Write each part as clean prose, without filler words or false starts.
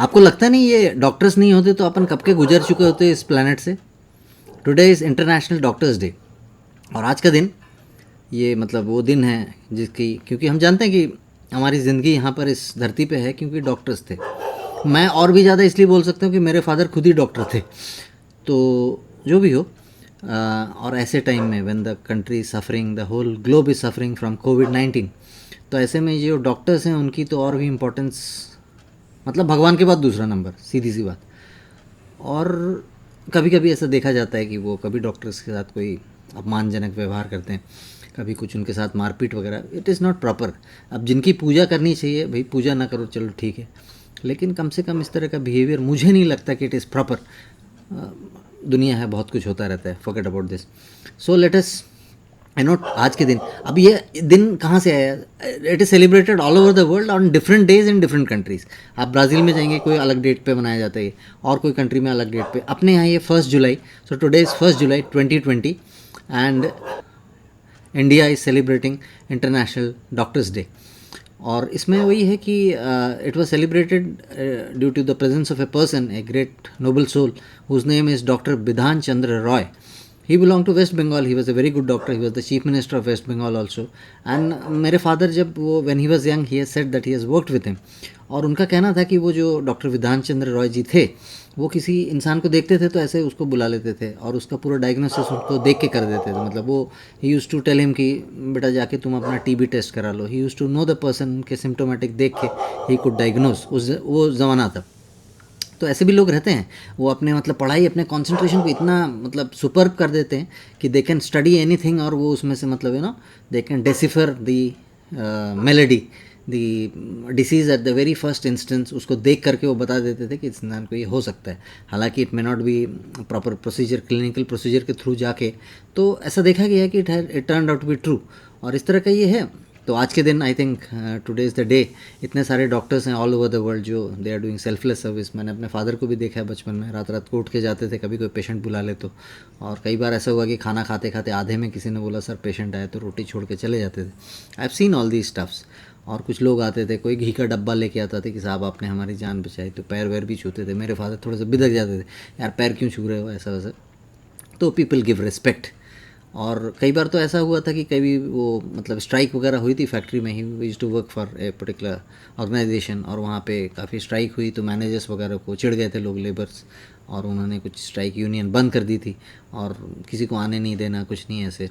आपको लगता नहीं ये डॉक्टर्स नहीं होते तो अपन कब के गुजर चुके होते इस प्लेनेट से। Today is international doctors day, और आज का दिन ये मतलब वो दिन है जिसकी, क्योंकि हम जानते हैं कि हमारी ज़िंदगी यहाँ पर इस धरती पे है क्योंकि डॉक्टर्स थे। मैं और भी ज़्यादा इसलिए बोल सकता हूँ कि मेरे फादर खुद ही डॉक्टर थे। तो जो भी हो, और ऐसे टाइम में when the country is suffering, the whole globe is suffering from कोविड-19, तो ऐसे में जो डॉक्टर्स हैं उनकी तो और भी इम्पोर्टेंस, मतलब भगवान के बाद दूसरा नंबर, सीधी सी बात। और कभी कभी ऐसा देखा जाता है कि वो कभी डॉक्टर्स के साथ कोई अपमानजनक व्यवहार करते हैं, कभी कुछ उनके साथ मारपीट वगैरह। It is not proper. अब जिनकी पूजा करनी चाहिए भाई, पूजा ना करो, चलो ठीक है, लेकिन कम से कम इस तरह का बिहेवियर मुझे नहीं लगता कि इट इज़ प्रॉपर। दुनिया है, बहुत कुछ होता रहता है, forget about this. So let us note आज के दिन। अब ये दिन कहाँ से आया? It is celebrated all over the world on different days in different countries. आप ब्राज़ील में जाएंगे, कोई अलग डेट पे मनाया जाता है, और कोई कंट्री में अलग डेट पे। अपने यहाँ ये 1 जुलाई। So today is 1 July 2020 and India is celebrating international doctors day. और इसमें वही है कि it was celebrated due to the presence of a person, a great noble soul whose name is doctor Bidhan Chandra Roy. He belonged to West Bengal. He was a very good doctor. He was the chief minister of West Bengal also. And मेरे father जब वो when he was young he has said that he has worked with him. और उनका कहना था कि वो जो डॉक्टर विधान चंद्र रॉय जी थे, वो किसी इंसान को देखते थे तो ऐसे उसको बुला लेते थे और उसका पूरा डायग्नोसिस उनको देख के कर देते थे। मतलब वो he used to tell him कि बेटा जाके तुम अपना टीबी टेस्ट करा लो। He used to know the person के सिम्टोमेटिक देख के ही कुड डायग्नोस। वो ज़माना था। तो ऐसे भी लोग रहते हैं, वो अपने मतलब पढ़ाई, अपने कंसंट्रेशन को इतना मतलब सुपर्ब कर देते हैं कि दे कैन स्टडी एनीथिंग, और वो उसमें से मतलब they can decipher the melody, the disease at the very first instance. उसको देख करके वो बता देते थे कि इस इंसान को ये हो सकता है। हालांकि it may not be proper procedure, clinical procedure के थ्रू जाके, तो ऐसा देखा गया है कि it turn out to be true. और इस तरह का ये है। तो आज के दिन I think today is the day. इतने सारे डॉक्टर्स हैं ऑल ओवर द वर्ल्ड जो they are doing selfless service. मैंने अपने फादर को भी देखा है बचपन में, रात रात को उठ के जाते थे कभी कोई पेशेंट बुला ले तो। और कई बार ऐसा हुआ कि खाना खाते खाते आधे में किसी ने बोला सर पेशेंट आए, तो रोटी छोड़ के चले जाते थे। I have seen all the stuffs. और कुछ लोग आते थे, कोई घी का डब्बा लेके आता था कि साहब आपने हमारी जान बचाई, तो पैर वैर भी छूते थे। मेरे फादर थोड़े से बिदक जाते थे, यार पैर क्यों छू रहे हो, ऐसा वैसा। तो पीपल गिव रिस्पेक्ट। और कई बार तो ऐसा हुआ था कि कभी वो मतलब स्ट्राइक वगैरह हुई थी फैक्ट्री में। He used to work for a particular organisation, और वहाँ पे काफ़ी स्ट्राइक हुई तो मैनेजर्स वगैरह को चिढ़ गए थे लोग, लेबर्स, और उन्होंने कुछ स्ट्राइक यूनियन बंद कर दी थी और किसी को आने नहीं देना, कुछ नहीं ऐसे।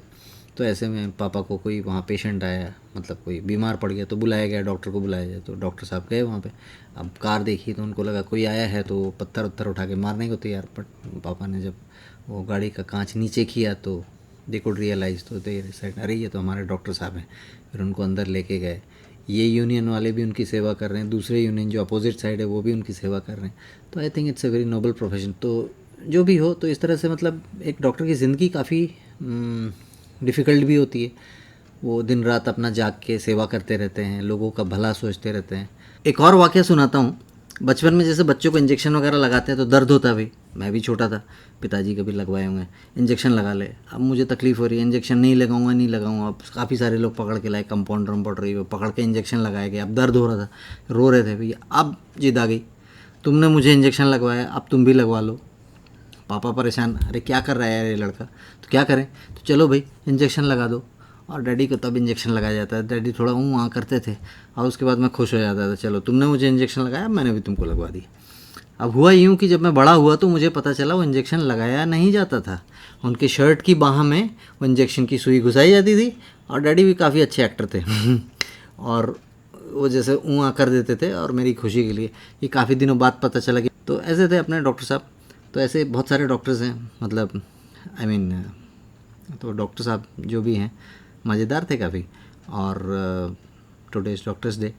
तो ऐसे में पापा को कोई वहाँ पेशेंट आया, मतलब कोई बीमार पड़ गया, तो बुलाया गया, डॉक्टर को बुलाया जाए। तो डॉक्टर साहब गए वहाँ पे। अब कार देखी तो उनको लगा कोई आया है, तो पत्थर उत्थर उठा के मारने को तैयार। बट पापा ने जब वो गाड़ी का कांच नीचे किया तो दे कुड रियलाइज़, तो दे सेड अरे ये तो हमारे डॉक्टर साहब हैं। फिर उनको अंदर लेके गए। ये यूनियन वाले भी उनकी सेवा कर रहे हैं, दूसरे यूनियन जो अपोजिट साइड है वो भी उनकी सेवा कर रहे हैं। तो I think it's a very noble profession. तो जो भी हो, तो इस तरह से मतलब एक डॉक्टर की ज़िंदगी काफ़ी डिफ़िकल्ट भी होती है। वो दिन रात अपना जाग के सेवा करते रहते हैं, लोगों का भला सोचते रहते हैं। एक और वाक़या सुनाता हूँ। बचपन में जैसे बच्चों को इंजेक्शन वगैरह लगाते हैं तो दर्द होता है भाई। मैं भी छोटा था, पिताजी कभी लगवाए होंगे, इंजेक्शन लगा ले। अब मुझे तकलीफ़ हो रही है, इंजेक्शन नहीं लगाऊंगा नहीं लगाऊंगा। अब काफ़ी सारे लोग पकड़ के लाए, कंपाउंडर वम्पाउंडर रही, पकड़ के इंजेक्शन लगाए गए। अब दर्द हो रहा था, रो रहे थे भैया। अब जिद आ गई, तुमने मुझे इंजेक्शन लगवाया, अब तुम भी लगवा लो। पापा परेशान, अरे क्या कर रहा है यार ये लड़का, तो क्या करें, तो चलो भाई इंजेक्शन लगा दो। और डैडी को तब इंजेक्शन लगाया जाता है। डैडी थोड़ा वहाँ करते थे, और उसके बाद मैं खुश हो जाता था, चलो तुमने मुझे इंजेक्शन लगाया, मैंने भी तुमको लगवा दिया। अब हुआ यूँ कि जब मैं बड़ा हुआ तो मुझे पता चला वो इंजेक्शन लगाया नहीं जाता था। उनके शर्ट की बाह में वो इंजेक्शन की सुई घुसाई जाती थी। और डैडी भी काफ़ी अच्छे एक्टर थे और वो जैसे ऊँ कर देते थे, और मेरी खुशी के लिए। ये काफ़ी दिनों बाद पता चला कि तो ऐसे थे अपने डॉक्टर साहब। तो ऐसे बहुत सारे डॉक्टर्स हैं, मतलब आई मीन तो डॉक्टर साहब जो भी हैं मज़ेदार थे काफ़ी। और today is doctors day,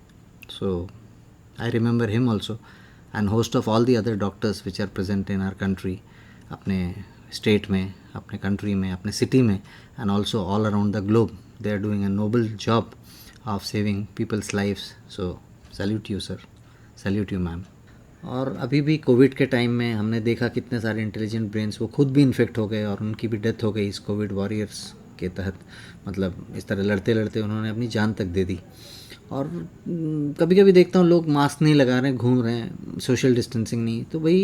so I remember him also and host of all the other doctors which are present in our country. अपने स्टेट में, अपने कंट्री में, अपने सिटी में, and also all around the globe. They are doing a noble job of saving peoples lifes. So salute you sir, salute you ma'am. और अभी भी Covid के टाइम में हमने देखा कितने सारे इंटेलिजेंट ब्रेन्स वो खुद भी इन्फेक्ट हो गए और उनकी भी डेथ हो गई इस कोविड वॉरियर्स के तहत। मतलब इस तरह लड़ते लड़ते उन्होंने अपनी जान तक दे दी। और कभी कभी देखता हूँ लोग मास्क नहीं लगा रहे हैं, घूम रहे हैं, सोशल डिस्टेंसिंग नहीं, तो भाई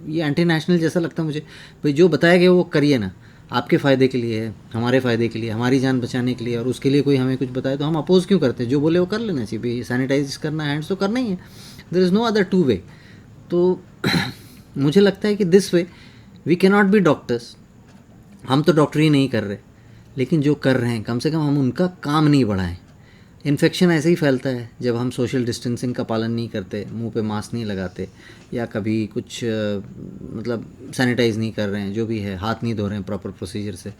ये एंटी नेशनल जैसा लगता है मुझे। भाई जो बताया गया वो करिए ना, आपके फ़ायदे के लिए है, हमारे फ़ायदे के लिए, हमारी जान बचाने के लिए, और उसके लिए कोई हमें कुछ बताए तो हम अपोज़ क्यों करते हैं? जो बोले वो कर लेना चाहिए भाई, सैनिटाइज करना हैंड्स तो करना ही है, there is no other to way. तो मुझे लगता है कि this way we can not be doctors. हम तो डॉक्टरी नहीं कर रहे, लेकिन जो कर रहे हैं कम से कम हम उनका काम नहीं बढ़ाएं। इन्फेक्शन ऐसे ही फैलता है जब हम सोशल डिस्टेंसिंग का पालन नहीं करते, मुंह पे मास्क नहीं लगाते, या कभी कुछ मतलब सैनिटाइज़ नहीं कर रहे हैं, जो भी है, हाथ नहीं धो रहे हैं प्रॉपर प्रोसीजर से,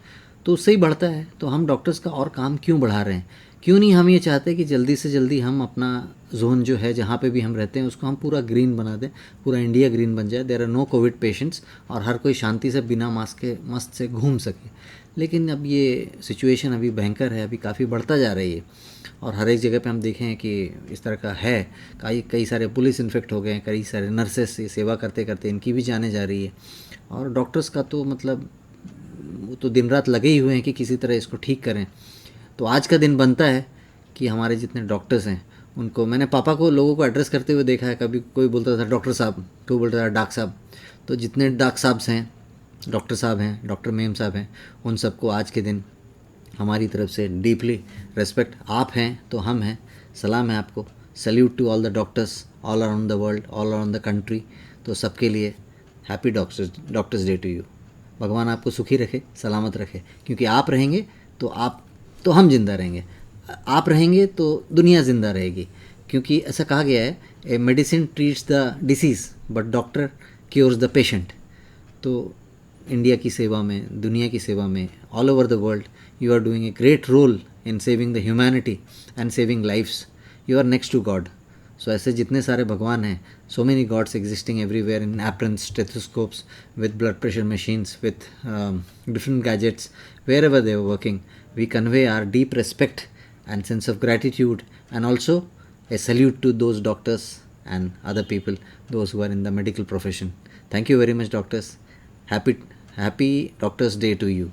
तो उससे ही बढ़ता है। तो हम डॉक्टर्स का और काम क्यों बढ़ा रहे हैं? क्यों नहीं हम ये चाहते कि जल्दी से जल्दी हम अपना जोन जो है जहाँ पे भी हम रहते हैं उसको हम पूरा ग्रीन बना दें, पूरा इंडिया ग्रीन बन जाए, there are no COVID patients, और हर कोई शांति से बिना मास्क के मस्त से घूम सके। लेकिन अब ये सिचुएशन अभी भयंकर है, अभी काफ़ी बढ़ता जा रही है, और हर एक जगह पे हम देखें हैं कि इस तरह का है। कई सारे पुलिस इन्फेक्ट हो गए हैं, कई सारे नर्सेस सेवा करते करते इनकी भी जाने जा रही है, और डॉक्टर्स का तो मतलब वो तो दिन रात लगे ही हुए हैं कि किसी तरह इसको ठीक करें। तो आज का दिन बनता है कि हमारे जितने डॉक्टर्स हैं उनको, मैंने पापा को लोगों को एड्रेस करते हुए देखा है, कभी कोई बोलता था डॉक्टर साहब, कोई बोलता था डॉक्टर साहब, तो जितने डॉक्टर साहब्स हैं, डॉक्टर साहब हैं, डॉक्टर मेम साहब हैं, उन सबको आज के दिन हमारी तरफ से डीपली रिस्पेक्ट। आप हैं तो हम हैं, सलाम है आपको, salute to all the doctors all around the world, all around the country. तो सबके लिए happy doctors day to you. भगवान आपको सुखी रखे, सलामत रखे, क्योंकि आप रहेंगे तो हम जिंदा रहेंगे, आप रहेंगे तो दुनिया ज़िंदा रहेगी। क्योंकि ऐसा कहा गया है, a medicine treats the disease but doctor cures the patient. तो इंडिया की सेवा में, दुनिया की सेवा में, all over the world you are doing a great role in saving the humanity and saving lifes. You are next to God. So ऐसे जितने सारे भगवान हैं, so many gods existing everywhere in aprons, stethoscopes, with blood pressure machines, with different gadgets, wherever they are working, we convey our deep respect and sense of gratitude, and also a salute to those doctors and other people, those who are in the medical profession. Thank you very much, doctors. Happy Doctors Day to you.